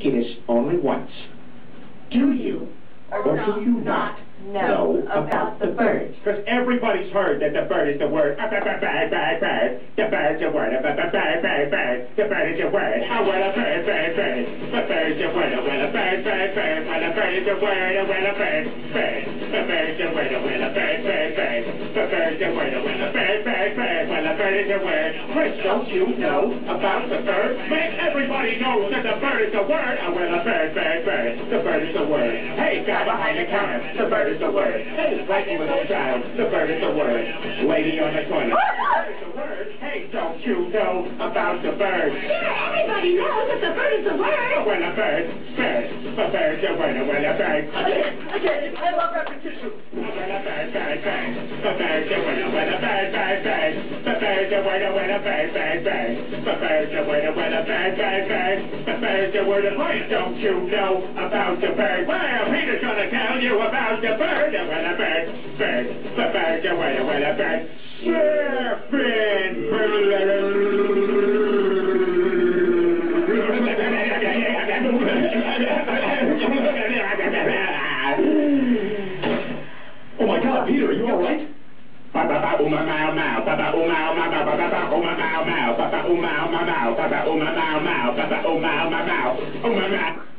this only once. Do you or do you not know about the bird? Because everybody's heard that the bird is the word. Bird, bird, bird. The bird's a word. Bird, bird, bird. The bird is a word. Oh, well, a bird, bird, bird. The bird's a word. Well, a bird, bird, bird. Well, a bird is a word. Well, a bird, bird. The bird's a word. Well, a bird, bird, bird. The bird's a word. Well, a bird, bird, bird. Well, a bird is a word. Chris, don't you know about the bird? Man, everybody knows that the bird is a word. Oh, well, a bird, bird, bird. The bird is a word. Hey, guy behind the counter. The bird is the word. Hey, fighting with a child. The bird is the word. Lady on the toilet. The bird is the word. Hey, don't you know about the bird? Yeah, everybody knows that the bird is the word. Oh, well, a bird. Bird. The bird's a word. Oh, well, a bird. Again, I love repetition. Oh, well, a bird, bird, bird. The bird's a word. Oh, well, a bird, bird, bird. The bird's a word. Oh, well, a bird, bird, bird. The bird's a word. Oh, well, a bird, bird, bird. The bird's a word. Why don't you know about the bird? Well, Peter's gonna tell you about the bird. Oh, well, a bird, bird. The bird's a word. Oh, well, a bird. Surfing. Oh my God, Peter, are you all right? Papa uma mau mau, papa uma mau mau, papa uma mau mau, papa uma mau mau, papa uma mau mau, papa uma mau mau, uma mau.